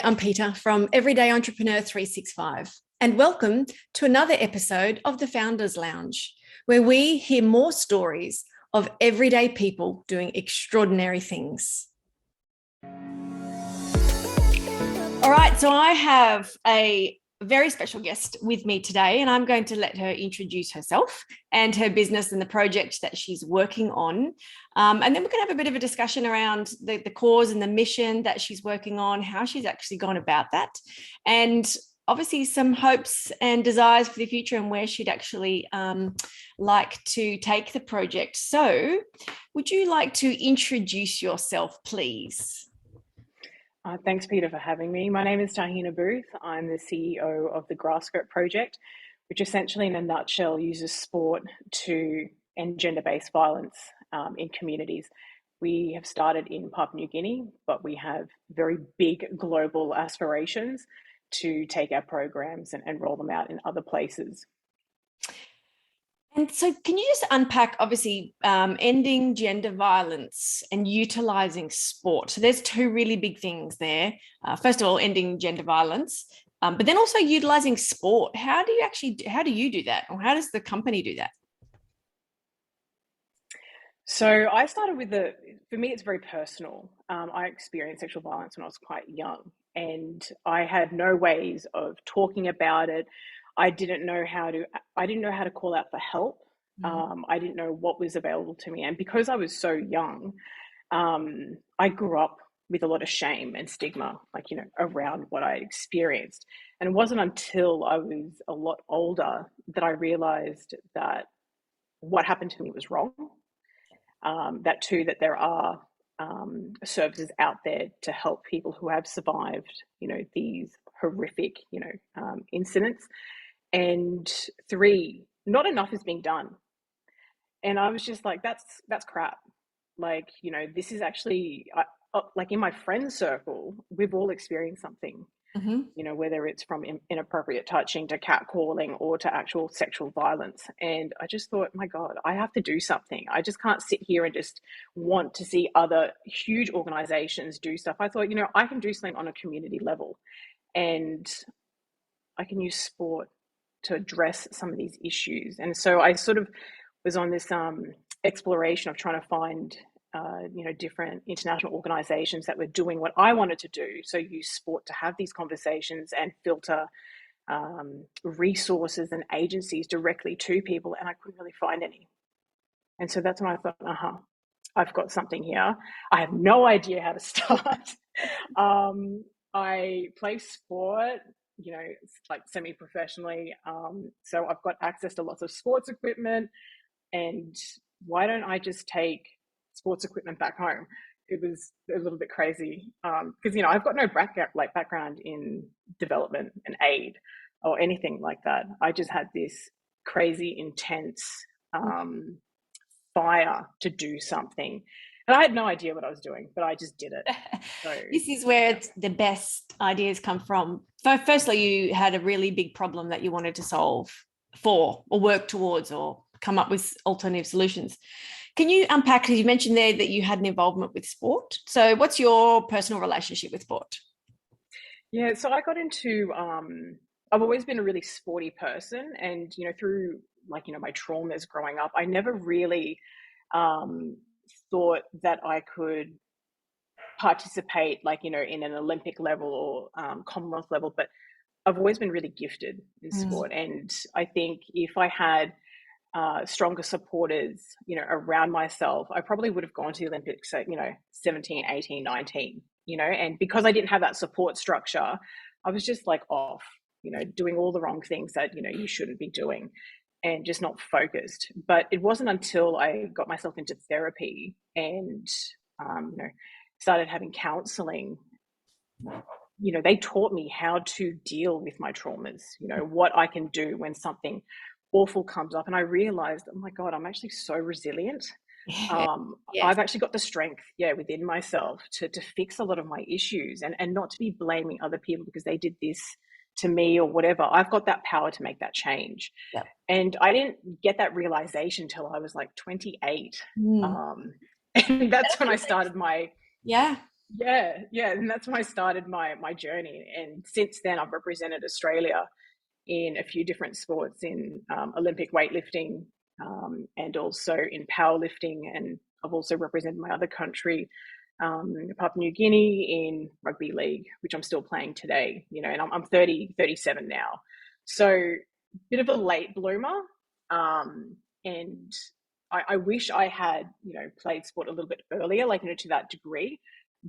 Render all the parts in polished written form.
I'm Peta from Everyday Entrepreneur 365, and welcome to another episode of the Founders Lounge, where we hear more stories of everyday people doing extraordinary things. All right, so I have a very special guest with me today, and I'm going to let her introduce herself and her business and the project that she's working on. And then we're going to have a bit of a discussion around the cause and the mission that she's working on, how she's actually gone about that, and obviously some hopes and desires for the future and where she'd actually like to take the project. So would you like to introduce yourself, please? Thanks, Peter, for having me. My name is Tahina Booth. I'm the CEO of the GrassSkirt Project, which essentially, in a nutshell, uses sport to end gender-based violence in communities. We have started in Papua New Guinea, but we have very big global aspirations to take our programs and roll them out in other places. And so can you just unpack, obviously, ending gender violence and utilising sport? So there's two really big things there. First of all, ending gender violence, but then also utilising sport. How do you do that? Or how does the company do that? So I started with for me, it's very personal. I experienced sexual violence when I was quite young, and I had no ways of talking about it. I didn't know how to call out for help. I didn't know what was available to me. And because I was so young, I grew up with a lot of shame and stigma, around what I experienced. And it wasn't until I was a lot older that I realized that what happened to me was wrong. That there are services out there to help people who have survived, these horrific, incidents. And 3, not enough is being done. And I was just like, that's crap. This is actually, in my friend circle, we've all experienced something, whether it's from inappropriate touching to catcalling or to actual sexual violence. And I just thought, my God, I have to do something. I just can't sit here and just want to see other huge organizations do stuff. I thought, I can do something on a community level, and I can use sport to address some of these issues. And so I sort of was on this exploration of trying to find different international organizations that were doing what I wanted to do. So use sport to have these conversations and filter resources and agencies directly to people. And I couldn't really find any. And so that's when I thought, I've got something here. I have no idea how to start. I play sport, semi-professionally. So I've got access to lots of sports equipment, and why don't I just take sports equipment back home? It was a little bit crazy because, I've got no background in development and aid or anything like that. I just had this crazy, intense fire to do something. And I had no idea what I was doing, but I just did it. So, this is where the best ideas come from. Firstly, you had a really big problem that you wanted to solve for or work towards or come up with alternative solutions. Can you unpack, because you mentioned there that you had an involvement with sport. So what's your personal relationship with sport? Yeah, so I got into, I've always been a really sporty person, and, through my traumas growing up, I never really thought that I could participate in an Olympic level or Commonwealth level, but I've always been really gifted in sport. And I think if I had stronger supporters, around myself, I probably would have gone to the Olympics at, 17, 18, 19, and because I didn't have that support structure, I was just off, doing all the wrong things that, you shouldn't be doing, and just not focused. But it wasn't until I got myself into therapy and, started having counseling, they taught me how to deal with my traumas, what I can do when something awful comes up. And I realized, oh my God, I'm actually so resilient. I've actually got the strength, within myself to fix a lot of my issues and not to be blaming other people because they did this to me or whatever. I've got that power to make that change. Yep. And I didn't get that realization till I was 28. And that's when I started my Yeah, and that's when I started my journey. And since then, I've represented Australia in a few different sports in Olympic weightlifting and also in powerlifting. And I've also represented my other country, Papua New Guinea, in rugby league, which I'm still playing today, and I'm 37 now. So bit of a late bloomer. And I wish I had, played sport a little bit earlier, like, to that degree.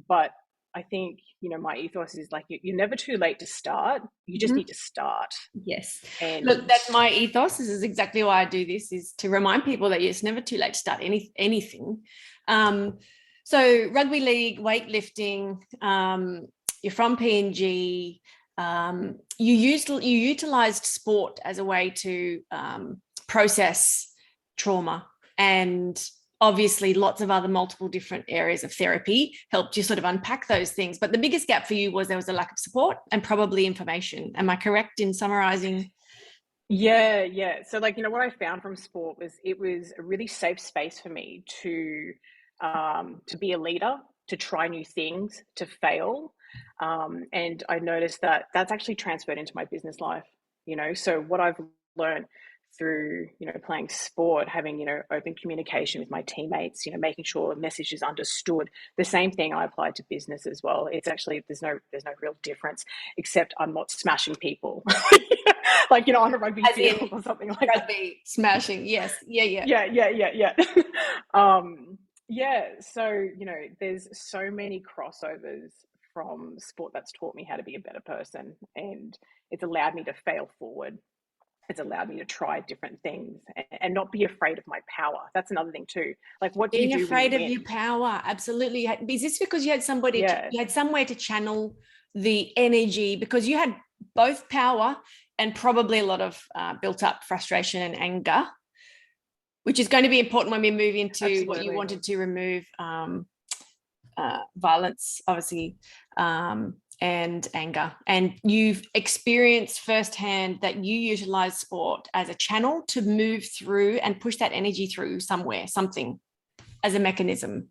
But I think, my ethos is like, you're never too late to start. You just need to start. Yes. Look, And that's my ethos. This is exactly why I do this, is to remind people that it's never too late to start anything. So rugby league, weightlifting, you're from PNG, you utilized sport as a way to process trauma, and obviously lots of other multiple different areas of therapy helped you sort of unpack those things. But the biggest gap for you was there was a lack of support and probably information. Am I correct in summarizing? yeah. So, like, what I found from sport was it was a really safe space for me to be a leader, to try new things, to fail. And I noticed that that's actually transferred into my business life. So what I've learned through, playing sport, having, open communication with my teammates, making sure a message is understood. The same thing I applied to business as well. It's actually, there's no real difference, except I'm not smashing people like, on a rugby As field in or something like that. rugby smashing. Yes. Yeah. Yeah. um, yeah. So, there's so many crossovers from sport that's taught me how to be a better person. And it's allowed me to fail forward. It's allowed me to try different things and not be afraid of my power. That's another thing too. Like, what do you Being do when you afraid of your win? power. Absolutely. Is this because you had Yeah, you had somewhere to channel the energy, because you had both power and probably a lot of built up frustration and anger, which is going to be important when we move into what you absolutely. wanted to remove, violence, obviously, and anger. And you've experienced firsthand that you utilize sport as a channel to move through and push that energy through somewhere, something, as a mechanism.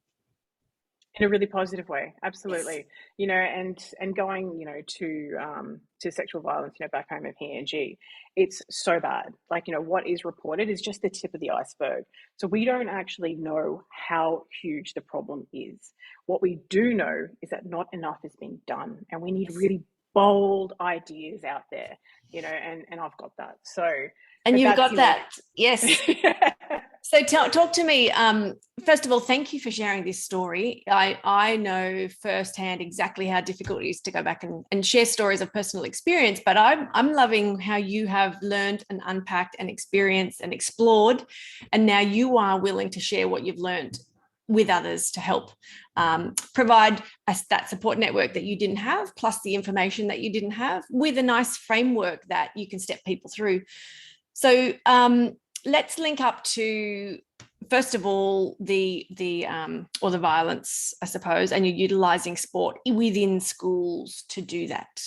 In a really positive way, Yes. absolutely. And going, to sexual violence, back home in PNG, it's so bad. Like, what is reported is just the tip of the iceberg. So we don't actually know how huge the problem is. What we do know is that not enough is being done, and we need Yes. really bold ideas out there, and I've got that. So, And but you've that's, got that. Yes. yeah. So talk to me. First of all, thank you for sharing this story. I know firsthand exactly how difficult it is to go back and share stories of personal experience, but I'm loving how you have learned and unpacked and experienced and explored, and now you are willing to share what you've learned with others to help provide that support network that you didn't have, plus the information that you didn't have, with a nice framework that you can step people through. So let's link up to, first of all, the or the violence, I suppose, and you're utilizing sport within schools to do that.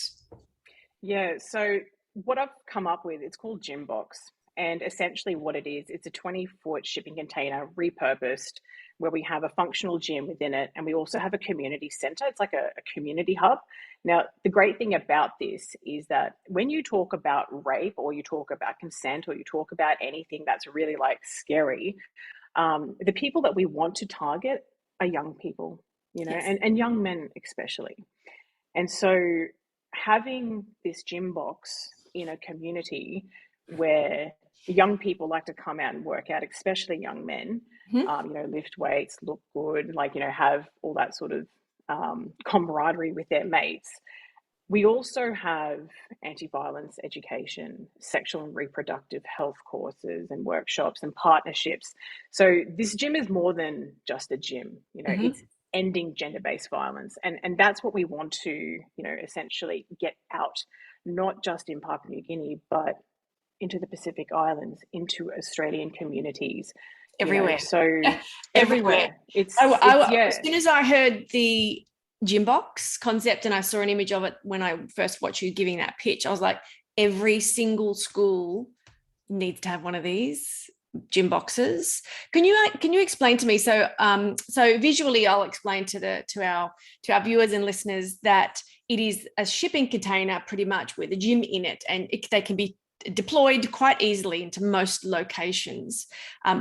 Yeah, so what I've come up with, it's called GYMBOX. And essentially what it is, it's a 20-foot shipping container repurposed, where we have a functional gym within it, and we also have a community center. It's like a community hub. Now, the great thing about this is that when you talk about rape, or you talk about consent, or you talk about anything that's really like scary, the people that we want to target are young people, Yes. and young men especially. And so having this gym box in a community where young people like to come out and work out, especially young men, Mm-hmm. lift weights, look good, like, have all that sort of camaraderie with their mates. We also have anti-violence education, sexual and reproductive health courses and workshops and partnerships. So this gym is more than just a gym, it's Mm-hmm. ending gender-based violence. And that's what we want to, essentially get out, not just in Papua New Guinea, but into the Pacific Islands, into Australian communities, Everywhere. so Everywhere. everywhere. It's As yeah. soon as I heard the gym box concept and I saw an image of it when I first watched you giving that pitch, I was like, every single school needs to have one of these, gym boxes. Can you explain to me? So visually, I'll explain to our viewers and listeners that it is a shipping container pretty much with a gym in it, and they can be deployed quite easily into most locations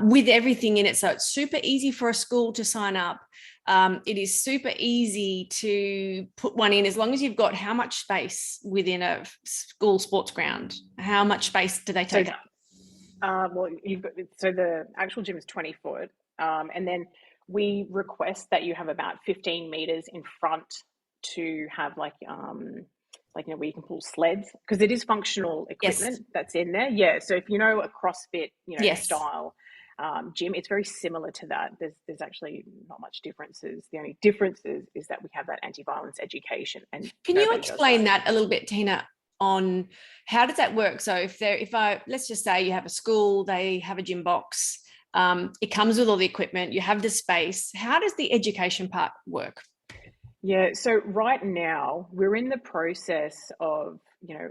with everything in it. So it's super easy for a school to sign up. It is super easy to put one in as long as you've got how much space within a school sports ground. How much space do they take up? Well, so the actual gym is 20 foot, and then we request that you have about 15 meters in front to have where you can pull sleds, because it is functional Yes. equipment that's in there. Yeah, so if you know a CrossFit, Yes. style gym, it's very similar to that. There's actually not much differences. The only difference is that we have that anti-violence education, and Can you nobody does that. explain that a little bit, Tina, on how does that work? So let's just say you have a school, they have a gym box, it comes with all the equipment, you have the space. How does the education part work? Yeah, so right now we're in the process of,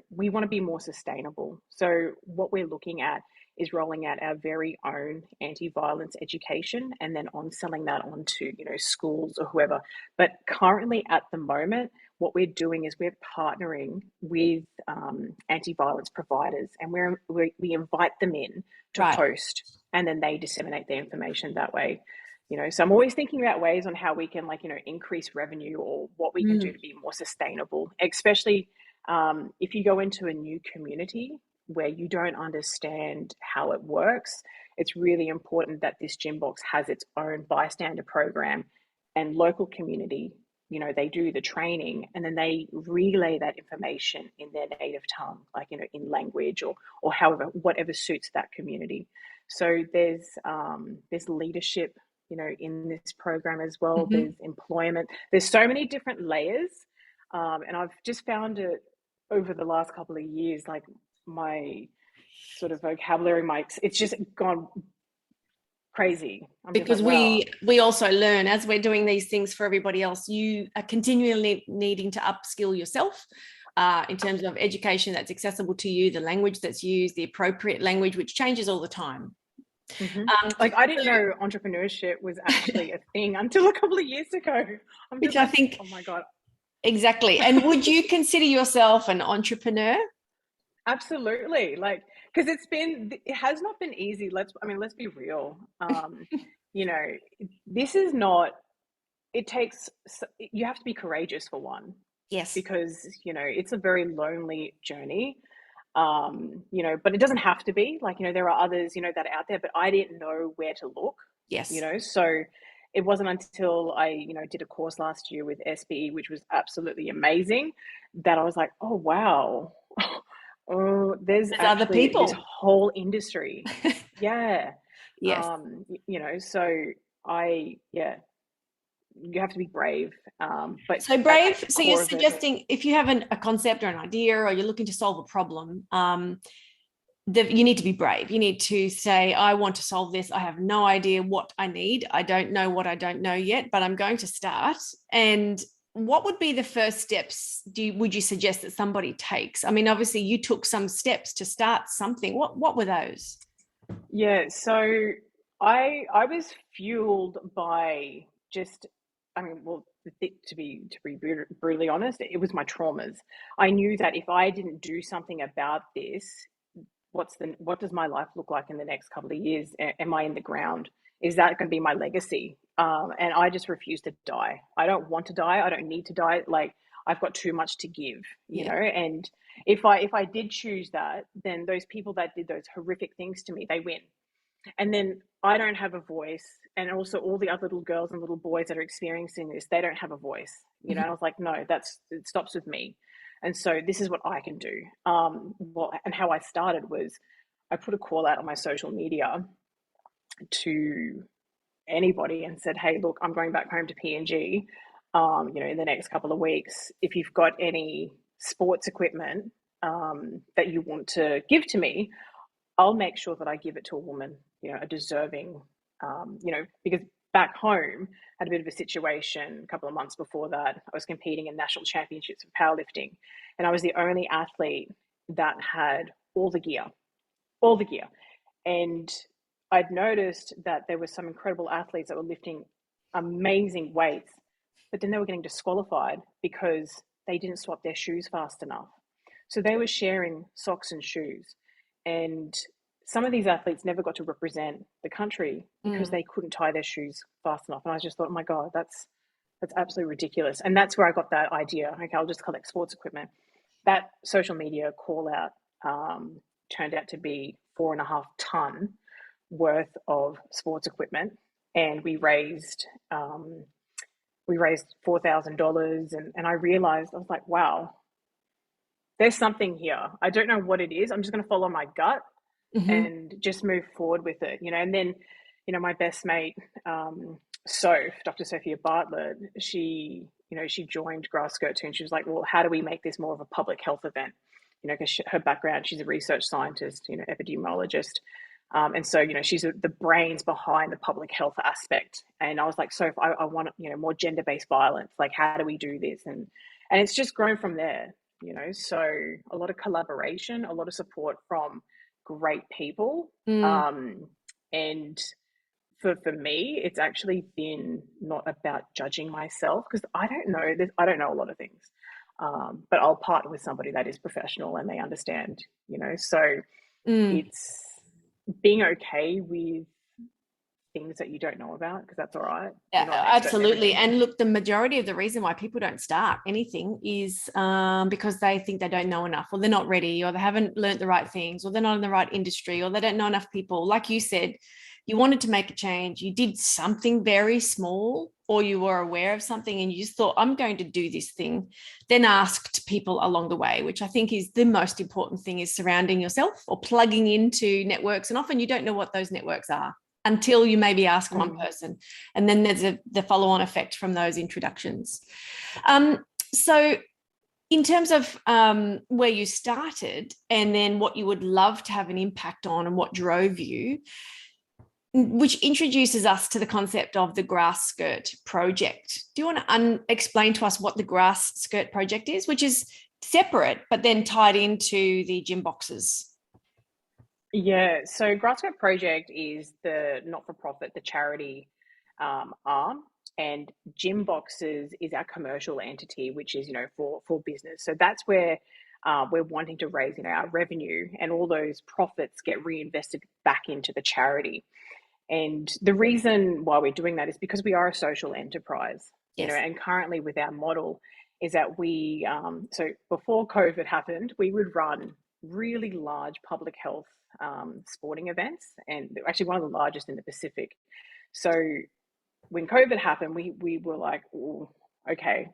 we want to be more sustainable. So what we're looking at is rolling out our very own anti-violence education and then on selling that onto, schools or whoever. But currently at the moment, what we're doing is we're partnering with anti-violence providers, and we invite them in to Right. host, and then they disseminate their information that way. So I'm always thinking about ways on how we can increase revenue, or what we can do to be more sustainable, especially if you go into a new community where you don't understand how it works. It's really important that this gym box has its own bystander program, and local community, they do the training and then they relay that information in their native tongue, in language, or however, whatever suits that community. So there's leadership, in this program as well. Mm-hmm. There's employment. There's so many different layers, and I've just found it over the last couple of years, like my sort of vocabulary, it's just gone crazy. I'm just Because like, wow. we also learn as we're doing these things for everybody else. You are continually needing to upskill yourself in terms of education that's accessible to you, the language that's used, the appropriate language, which changes all the time. Mm-hmm. Um, Like, I didn't know entrepreneurship was actually a thing until a couple of years ago. I'm which just I like, think oh my God. exactly. And would you consider yourself an entrepreneur? Absolutely. Like, because it has not been easy. Let's be real. You know, this is not, you have to be courageous for one, Yes. because, it's a very lonely journey. But it doesn't have to be. Like, there are others, that are out there, but I didn't know where to look, Yes. so it wasn't until I, did a course last year with SBE, which was absolutely amazing, that I was like, oh, wow. Oh, there's There's other actually this people. whole industry. Yeah. Yes. So yeah, you have to be brave. But So at brave. the So you're core of it, suggesting if you have a concept or an idea, or you're looking to solve a problem, you need to be brave. You need to say, I want to solve this. I have no idea what I need. I don't know what I don't know yet, but I'm going to start. And what would be the first steps would you suggest that somebody takes? I mean, obviously you took some steps to start something. What were those? yeah. So I was fueled by just, well, to be brutally honest, it was my traumas. I knew that if I didn't do something about this, what does my life look like in the next couple of years? Am I in the ground? Is that going to be my legacy? And I just refuse to die. I don't want to die. I don't need to die. Like, I've got too much to give, Yeah. And if I did choose that, then those people that did those horrific things to me, they win. And then I don't have a voice, and also all the other little girls and little boys that are experiencing this, they don't have a voice. Mhm. I was like, no, it stops with me. And so this is what I can do. Well, and how I started was I put a call out on my social media to anybody and said, hey, look, I'm going back home to PNG, in the next couple of weeks. If you've got any sports equipment that you want to give to me, I'll make sure that I give it to a woman, a deserving, because back home, I had a bit of a situation a couple of months before that. I was competing in national championships of powerlifting, and I was the only athlete that had all the gear. And I'd noticed that there were some incredible athletes that were lifting amazing weights, but then they were getting disqualified because they didn't swap their shoes fast enough. So they were sharing socks and shoes. And some of these athletes never got to represent the country because they couldn't tie their shoes fast enough. And I just thought, oh my God, that's absolutely ridiculous. And that's where I got that idea. Okay, I'll just collect sports equipment. That social media call out turned out to be 4.5 ton worth of sports equipment, and we raised $4,000, and I realized, I was like, wow, there's something here. I don't know what it is. I'm just going to follow my gut and just move forward with it, and then, my best mate, Dr. Sophia Bartlett, she joined GrassSkirt too, and she was like, well, how do we make this more of a public health event? Because her background, she's a research scientist, epidemiologist. And so, she's the brains behind the public health aspect. And I was like, so if I want, more gender-based violence, like, how do we do this? And it's just grown from there, so a lot of collaboration, a lot of support from great people. And for me, it's actually been not about judging myself, because I don't know a lot of things. But I'll partner with somebody that is professional and they understand, so it's being okay with things that you don't know about, because that's all right. Absolutely. And look, the majority of the reason why people don't start anything is because they think they don't know enough, or they're not ready, or they haven't learned the right things, or they're not in the right industry, or they don't know enough people. Like you said, you wanted to make a change, you did something very small, or you were aware of something and you just thought, I'm going to do this thing, then asked people along the way, which I think is the most important thing, is surrounding yourself or plugging into networks. And often you don't know what those networks are until you maybe ask one person. And then there's the follow-on effect from those introductions. So in terms of where you started and then what you would love to have an impact on and what drove you, which introduces us to the concept of the GrassSkirt Project. Do you want to explain to us what the GrassSkirt Project is, which is separate, but then tied into the GYMBOXes? Yeah, so GrassSkirt Project is the not-for-profit, the charity arm, and GYMBOXes is our commercial entity, which is, for business. So that's where we're wanting to raise, our revenue, and all those profits get reinvested back into the charity. And the reason why we're doing that is because we are a social enterprise, yes. And currently with our model is that we, so before COVID happened, we would run really large public health sporting events, and actually one of the largest in the Pacific. So when COVID happened, we were like, oh, okay,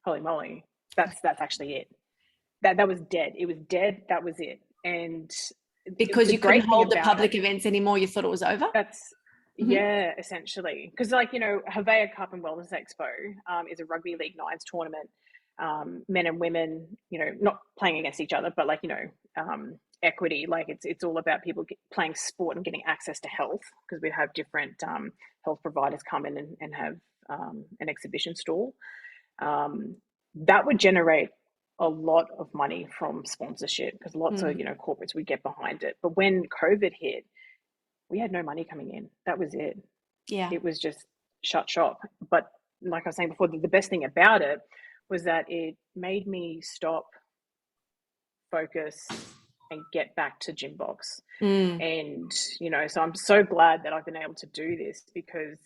holy moly, that's actually it. That was dead. It was dead. That was it. And because you couldn't hold the public events anymore, you thought it was over? Yeah, essentially. Because Havea Cup and Wellness Expo is a rugby league nines tournament. Men and women, not playing against each other, but equity. Like it's all about people playing sport and getting access to health, because we have different health providers come in and have an exhibition stall. That would generate a lot of money from sponsorship, because lots of corporates would get behind it. But when COVID hit, we had no money coming in. That was it. Yeah, it was just shut shop. But like I was saying before, the best thing about it was that it made me stop, focus, and get back to GYMBOX. And so I'm so glad that I've been able to do this, because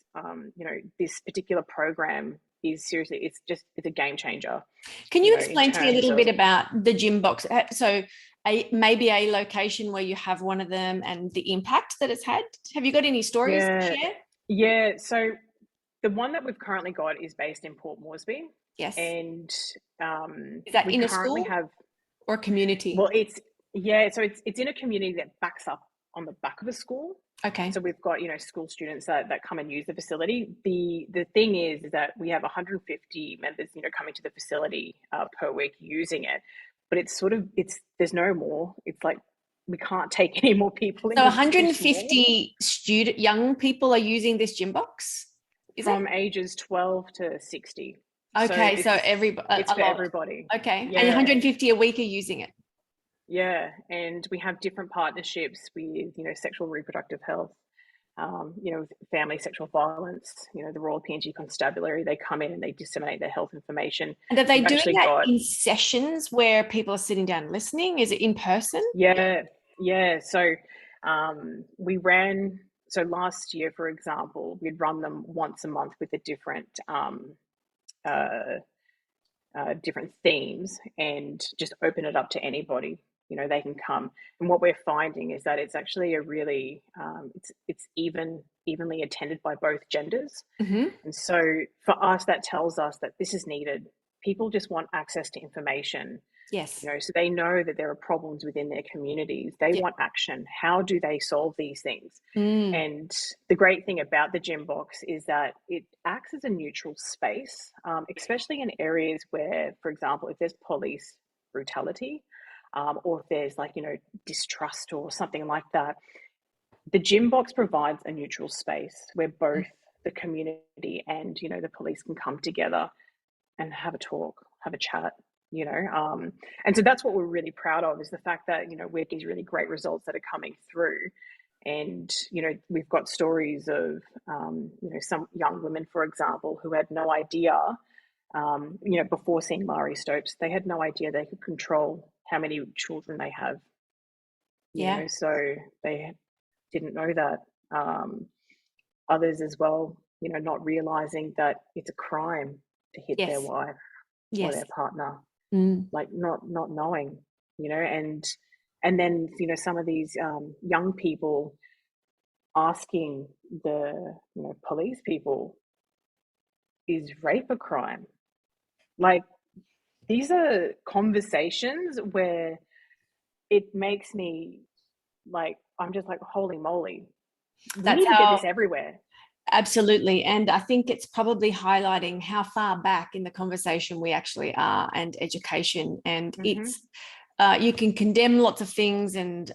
this particular program is seriously, it's a game changer. Can you explain to me a little bit about the GYMBOX? So maybe a location where you have one of them and the impact that it's had. Have you got any stories to share? Yeah, so the one that we've currently got is based in Port Moresby. Yes. And is that in a school or a community? Well, it's in a community that backs up on the back of a school. Okay. So we've got, school students that come and use the facility. The thing is that we have 150 members, coming to the facility per week using it. But there's no more. It's like we can't take any more people. So 150 young people are using this GYMBOX? From ages 12 to 60. Okay, so it's for everybody. Okay, yeah. And 150 a week are using it? Yeah, and we have different partnerships with, sexual reproductive health, family sexual violence, the Royal PNG Constabulary. They come in and they disseminate their health information. And are they We've doing actually that got, in sessions where people are sitting down listening? Is it in person? yeah, yeah. So we ran, so last year, for example, we'd run them once a month with a uh, different themes and just open it up to anybody. They can come, and what we're finding is that it's actually a really it's evenly attended by both genders. Mm-hmm. And so for us, that tells us that this is needed. People just want access to information, Yes. so they know that there are problems within their communities. They Yeah. want action. How do they solve these things? Mm. And the great thing about the GYMBOX is that it acts as a neutral space, especially in areas where, for example, if there's police brutality, or if there's distrust or something like that, the GYMBOX provides a neutral space where both the community and the police can come together and have a talk, have a chat, and so that's what we're really proud of, is the fact that we have these really great results that are coming through. And we've got stories of some young women, for example, who had no idea, before seeing Mari Stopes, they had no idea they could control how many children they have, Yeah. so they didn't know that. Others as well, not realizing that it's a crime to hit their Yes. wife or Yes. their partner, Mm. like not knowing, and then some of these young people asking the police people, is rape a crime? Like, these are conversations where it makes me, like, I'm just like, holy moly, we That's need to get how. this everywhere. Absolutely. And I think it's probably highlighting how far back in the conversation we actually are, and education. And Mm-hmm. it's, you can condemn lots of things and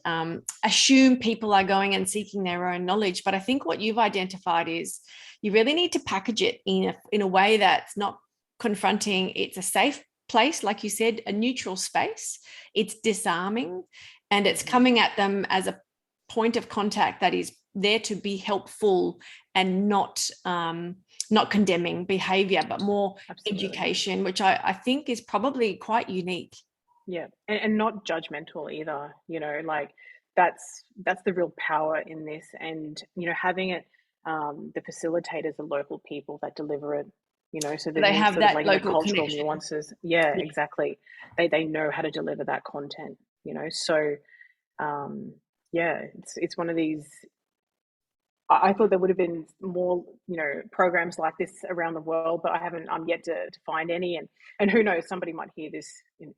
assume people are going and seeking their own knowledge. But I think what you've identified is you really need to package it in a way that's not confronting. It's a safe place, like you said, a neutral space. It's disarming, and it's Mm-hmm. coming at them as a point of contact that is there to be helpful and not condemning behavior, but more Absolutely. education, which I think is probably quite unique. Yeah, and not judgmental either. Like, that's the real power in this, and having it, the facilitators are local people that deliver it. So there's They any have sort of that local cultural connection. nuances. Yeah, Yeah. exactly. They know how to deliver that content. So um, yeah, it's one of these. I thought there would have been more, programs like this around the world, but I haven't. I'm yet to find any, and who knows, somebody might hear this in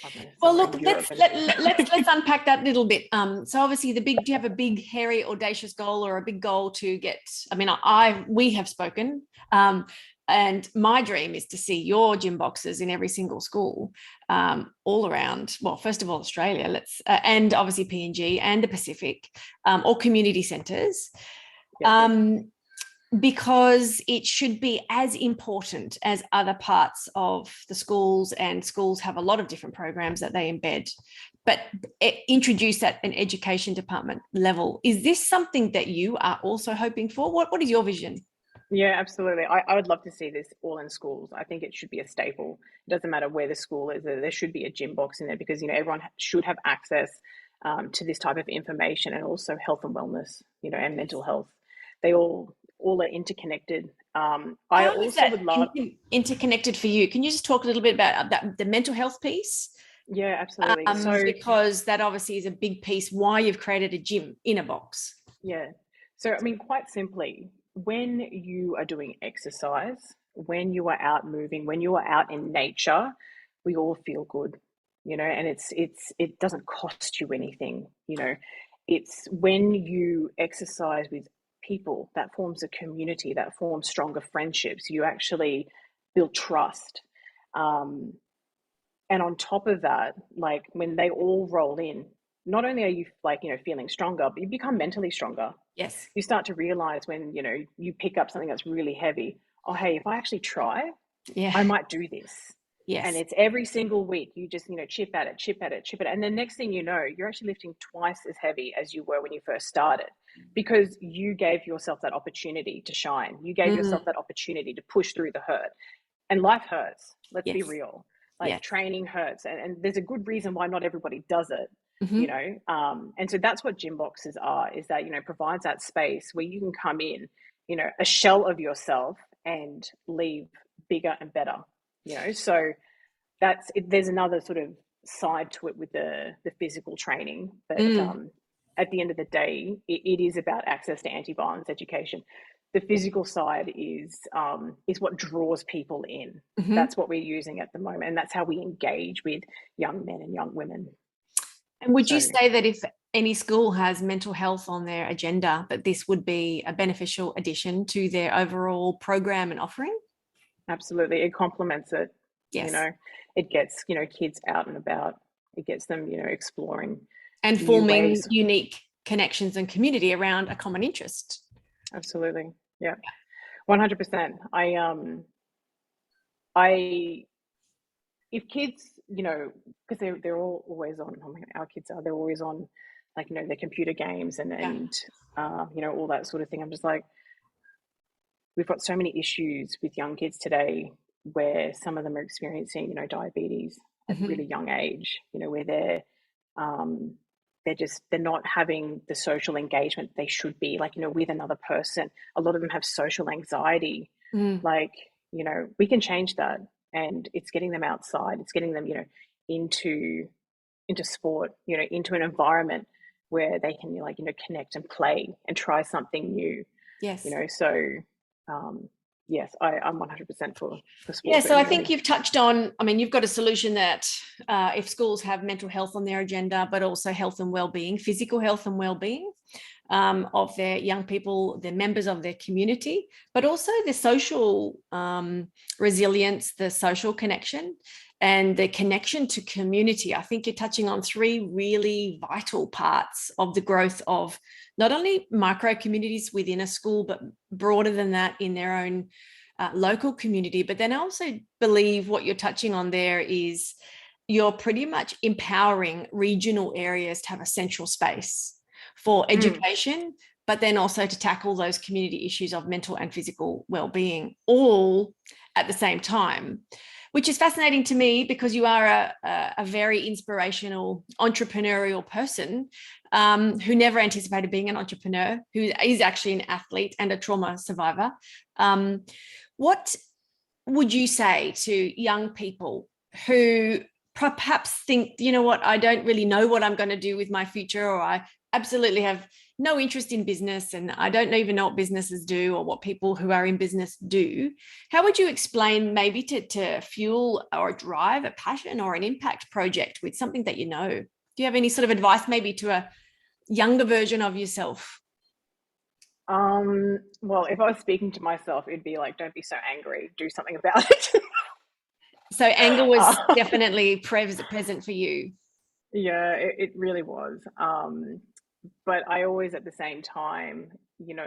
I don't know, Well, somewhere look, in Europe. let's And let's unpack that a little bit. So obviously, do you have a big, hairy, audacious goal, or a big goal to get? I mean, we have spoken, and my dream is to see your gym boxes in every single school, all around. Well, first of all, Australia. And obviously PNG and the Pacific, or community centres. yeah, Because it should be as important as other parts of the schools, and schools have a lot of different programs that they embed, but introduce at an education department level. Is this something that you are also hoping for? What is your vision? yeah, absolutely. I would love to see this all in schools. I think it should be a staple. It doesn't matter where the school is. There should be a gym box in there, because everyone should have access to this type of information, and also health and wellness, and mental health. They all are interconnected. I How is also that would love. interconnected for you? Can you just talk a little bit about that, the mental health piece? Yeah, absolutely. So Because that obviously is a big piece why you've created a gym in a box. yeah. So, I mean, quite simply, when you are doing exercise, when you are out moving, when you are out in nature, we all feel good, and it doesn't cost you anything. It's when you exercise with people that forms a community, that forms stronger friendships. You actually build trust. Um, and on top of that, like, when they all roll in, not only are you, like, feeling stronger, but you become mentally stronger. Yes. You start to realize, when you pick up something that's really heavy, oh hey, if I actually try, Yeah. I might do this. And Yes. it's every single week, you just, chip at it, chip at it, chip at it. And then next thing you know, you're actually lifting twice as heavy as you were when you first started, because you gave yourself that opportunity to shine. You gave Mm, yourself that opportunity to push through the hurt. And life hurts. Let's be yes. real. Like, Yes. training hurts. And there's a good reason why not everybody does it, Hmm. And so that's what GYMBOXes are, is that, provides that space where you can come in, a shell of yourself, and leave bigger and better, So there's another sort of side to it with the physical training, but Mm, at the end of the day, it is about access to anti-violence education. The physical side is what draws people in. hmm. That's what we're using at the moment, and that's how we engage with young men and young women. And would you So say that if any school has mental health on their agenda, that this would be a beneficial addition to their overall program and offering? absolutely, it complements it. You Yes. know, it gets kids out and about. It gets them exploring And new forming ways. unique connections and community around a common interest. Absolutely, yeah, 100%. I if kids, because they're all always on. Oh my God, our kids are. They're always on, like, their computer games and Yeah. all that sort of thing. I'm just like, we've got so many issues with young kids today, where some of them are experiencing, diabetes at a Hmm. really young age. Where um, they're not having the social engagement they should be, like, with another person. A lot of them have social anxiety. Mm. Like, we can change that, and it's getting them outside. It's getting them, into sport, into an environment where they can, like, connect and play and try something new. Yes. So yes, I'm 100% for Yeah, sports so I think anyway. you've touched on, I mean, you've got a solution that if schools have mental health on their agenda, but also health and well-being, physical health and well-being of their young people, the members of their community, but also the social resilience, the social connection, and the connection to community. I think you're touching on three really vital parts of the growth of not only micro communities within a school, but broader than that in their own local community. But then I also believe what you're touching on there is you're pretty much empowering regional areas to have a central space for Mm, education, but then also to tackle those community issues of mental and physical well-being all at the same time, which is fascinating to me because you are a very inspirational entrepreneurial person who never anticipated being an entrepreneur, who is actually an athlete and a trauma survivor. What would you say to young people who perhaps think, you know what, I don't really know what I'm going to do with my future, or I absolutely have no interest in business and I don't even know what businesses do or what people who are in business do? How would you explain maybe to fuel or drive a passion or an impact project with something that you know? Do you have any sort of advice maybe to a younger version of yourself? well, if I was speaking to myself, it'd be like, don't be so angry, do something about it. So anger was uh, definitely present for you. yeah, it really was. But I always, at the same time,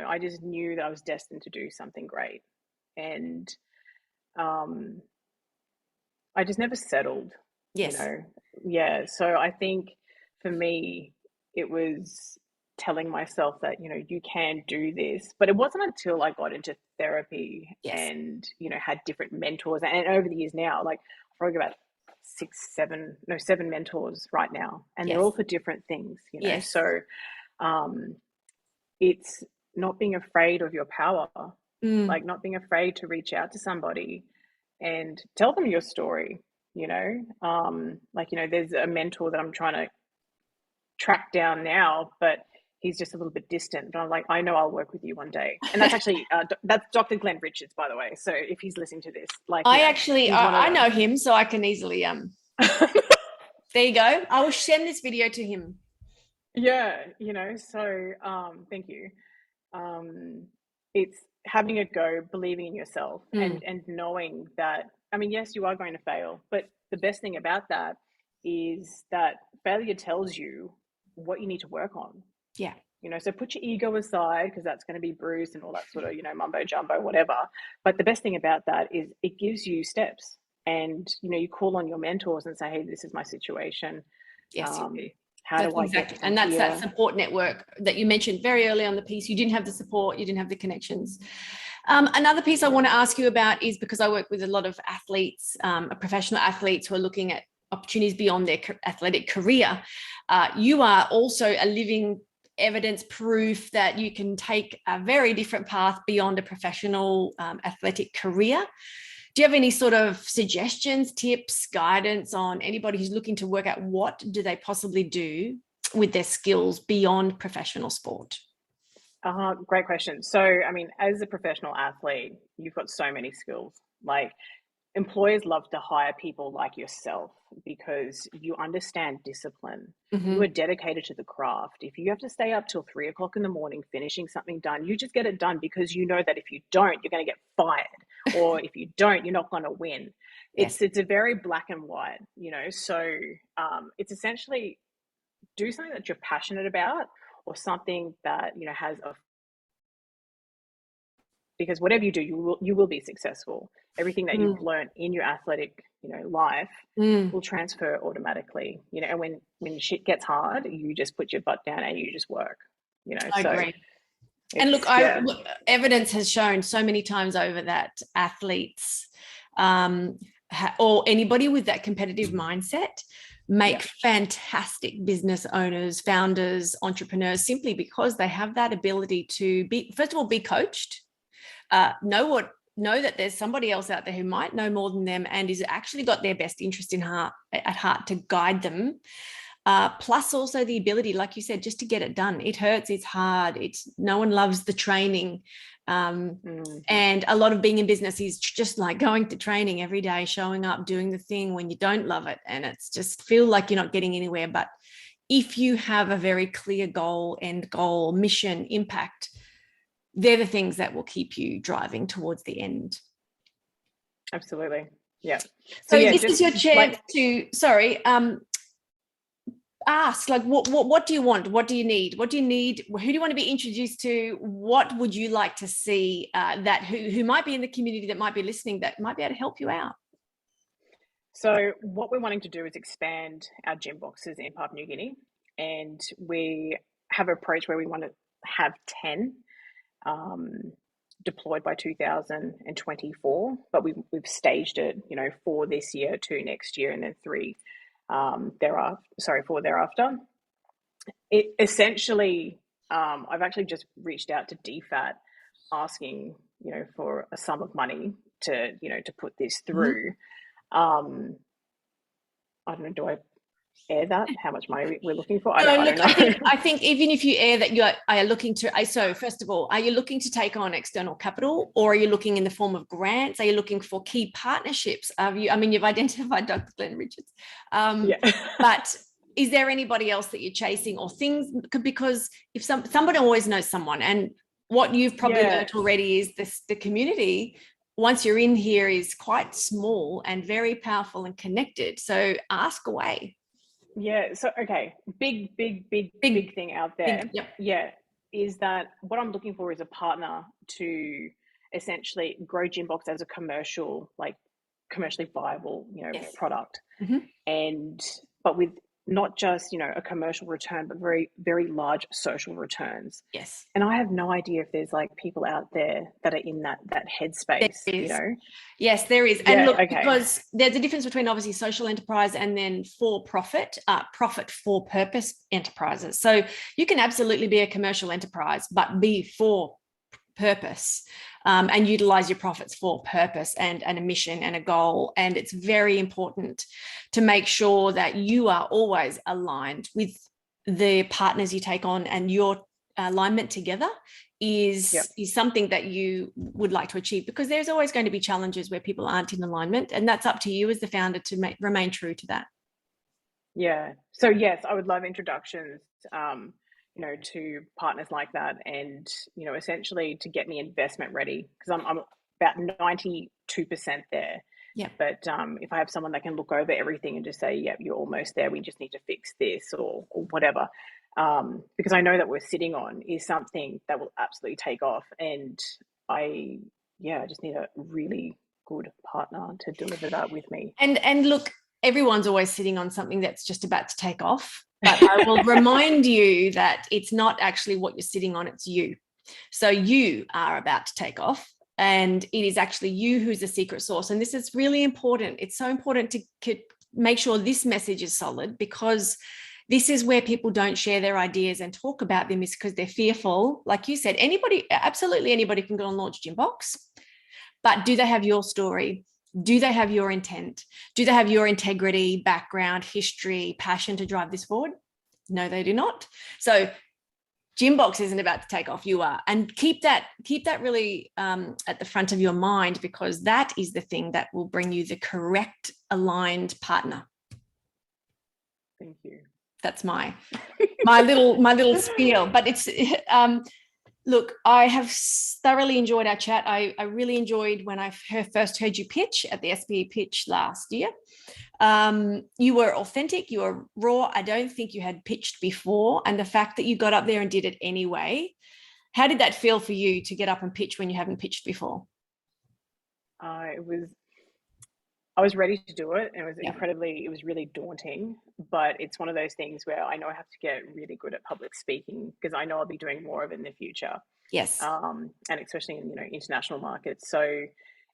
I just knew that I was destined to do something great. And um, I just never settled, you Yes. know. Yeah, so I think for me, it was telling myself that, you can do this. But it wasn't until I got into therapy Yes. and, had different mentors. And over the years now, like, I've probably got about six, seven, no, seven mentors right now. And they're all Yes. for different things. Yes. So um, it's not being afraid of your power, Mm. like not being afraid to reach out to somebody and tell them your story. Like, there's a mentor that I'm trying to track down now, but he's just a little bit distant. But I'm like, I know I'll work with you one day. And that's actually that's Dr. Glenn Richards, by the way. So if he's listening to this, like, I actually he's one of I know them. him, so I can easily there you go. I will send this video to him. Yeah, so thank you. It's having a go, believing in yourself, Mm. and knowing that, I mean, yes, you are going to fail, but the best thing about that is that failure tells you what you need to work on. Yeah. So put your ego aside, because that's going to be bruised and all that sort of, mumbo jumbo, whatever. But the best thing about that is it gives you steps, and, you call on your mentors and say, hey, this is my situation. Yes, you do. How That's do I get exactly, from and that's that here? support network that you mentioned very early on the piece. You didn't have the support, you didn't have the connections. Another piece I want to ask you about is, because I work with a lot of athletes, professional athletes who are looking at opportunities beyond their athletic career. You are also a living evidence proof that you can take a very different path beyond a professional athletic career. Do you have any sort of suggestions, tips, guidance on anybody who's looking to work out what do they possibly do with their skills beyond professional sport? Great question. So, I mean, as a professional athlete, you've got so many skills. Like, employers love to hire people like yourself because you understand discipline. Mm-hmm. You are dedicated to the craft. If you have to stay up till 3 o'clock in the morning finishing something done, you just get it done because you know that if you don't, you're going to get fired, or if you don't, you're not going to win. Yes. It's a very black and white, So it's essentially do something that you're passionate about, or something that has a, because whatever you do, you will be successful. Everything that you've learned in your athletic, life will transfer automatically. And when shit gets hard, you just put your butt down and you just work. I So agree. And look, evidence has shown so many times over that athletes or anybody with that competitive mindset make fantastic business owners, founders, entrepreneurs, simply because they have that ability to be, first of all, be coached, know that there's somebody else out there who might know more than them and is actually got their best interest at heart to guide them. Plus also the ability, like you said, just to get it done. It hurts, it's hard, no one loves the training. And a lot of being in business is just like going to training every day, showing up, doing the thing when you don't love it. And it's just feel like you're not getting anywhere. But if you have a very clear goal, end goal, mission, impact, they're the things that will keep you driving towards the end. Absolutely. Yeah. So this is your chance to, ask, like, what do you want? What do you need? Who do you want to be introduced to? What would you like to see that who might be in the community, that might be listening, that might be able to help you out? So what we're wanting to do is expand our GYMBOXes in Papua New Guinea, and we have an approach where we want to have 10 deployed by 2024, but we've staged it, for this year, 2 next year, and then 3 4 thereafter. It essentially, I've actually just reached out to DFAT asking, for a sum of money to put this through. I don't know, do I air that, how much money we're looking for? I don't know. I think even if you air that you are looking to, so first of all, are you looking to take on external capital, or are you looking in the form of grants? Are you looking for key partnerships? You've identified Dr. Glenn Richards, but is there anybody else that you're chasing, or things? Because if somebody always knows someone, and what you've probably learned already is the community, once you're in here, is quite small and very powerful and connected. So ask away. Yeah. So, okay. Big thing out there. Yeah. Is that what I'm looking for is a partner to essentially grow GYMBOX as a commercially viable, product. But with not just, a commercial return, but very, very large social returns. Yes. And I have no idea if there's people out there that are in that headspace, Yes, there is. And look, because there's a difference between obviously social enterprise and then for-profit, profit for purpose enterprises. So you can absolutely be a commercial enterprise, but be for purpose, and utilize your profits for purpose and a mission and a goal. And it's very important to make sure that you are always aligned with the partners you take on, and your alignment together is something that you would like to achieve, because there's always going to be challenges where people aren't in alignment, and that's up to you as the founder to remain true to that. Yeah. So yes, I would love introductions, to partners like that, and, essentially to get me investment ready, because I'm about 92% there. Yeah. But if I have someone that can look over everything and just say, yep, you're almost there, we just need to fix this or whatever. Because I know that we're sitting on is something that will absolutely take off. And I just need a really good partner to deliver that with me. And look, everyone's always sitting on something that's just about to take off. But I will remind you that it's not actually what you're sitting on, it's you. So you are about to take off, and it is actually you who's the secret sauce. And this is really important. It's so important to make sure this message is solid, because this is where people don't share their ideas and talk about them, is because they're fearful. Like you said, absolutely anybody can go and launch GYMBOX, but do they have your story? Do they have your intent? Do they have your integrity, background, history, passion to drive this forward? No, they do not. So GYMBOX isn't about to take off, you are. And keep that really at the front of your mind, because that is the thing that will bring you the correct aligned partner. Thank you. That's my little spiel. But it's look, I have thoroughly enjoyed our chat. I really enjoyed when I first heard you pitch at the SPE pitch last year. You were authentic, you were raw. I don't think you had pitched before. And the fact that you got up there and did it anyway, how did that feel for you to get up and pitch when you haven't pitched before? I was ready to do it. It was it was really daunting, but it's one of those things where I know I have to get really good at public speaking, because I know I'll be doing more of it in the future. Yes. And especially in, international markets. So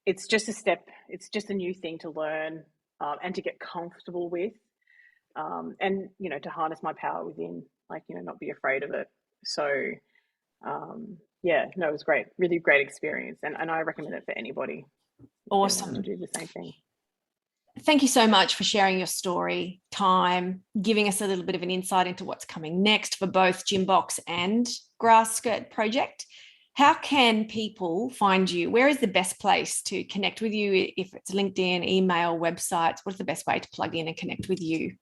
it's just a step, it's just a new thing to learn and to get comfortable with. And, to harness my power within, not be afraid of it. So, it was great, really great experience. And I recommend it for anybody. Awesome. To do the same thing. Thank you so much for sharing your story, time, giving us a little bit of an insight into what's coming next for both GYMBOX and GrassSkirt Project. How can people find you? Where is the best place to connect with you? If it's LinkedIn, email, websites, what's the best way to plug in and connect with you?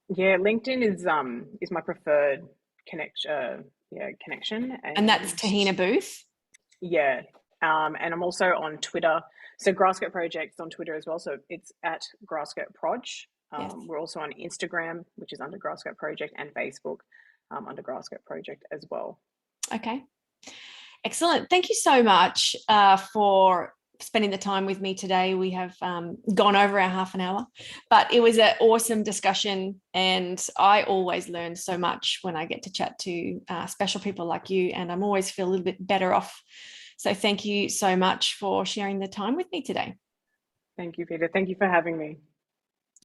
Yeah, LinkedIn is my preferred connection. And that's Tahina Booth? Yeah. And I'm also on Twitter. So GrassSkirt Project's on Twitter as well. So it's at GrassSkirt Proj. Yes. We're also on Instagram, which is under GrassSkirt Project, and Facebook under GrassSkirt Project as well. Okay. Excellent. Thank you so much for spending the time with me today. We have gone over our half an hour, but it was an awesome discussion, and I always learn so much when I get to chat to special people like you, and I'm always feel a little bit better off. So thank you so much for sharing the time with me today. Thank you, Peta. Thank you for having me.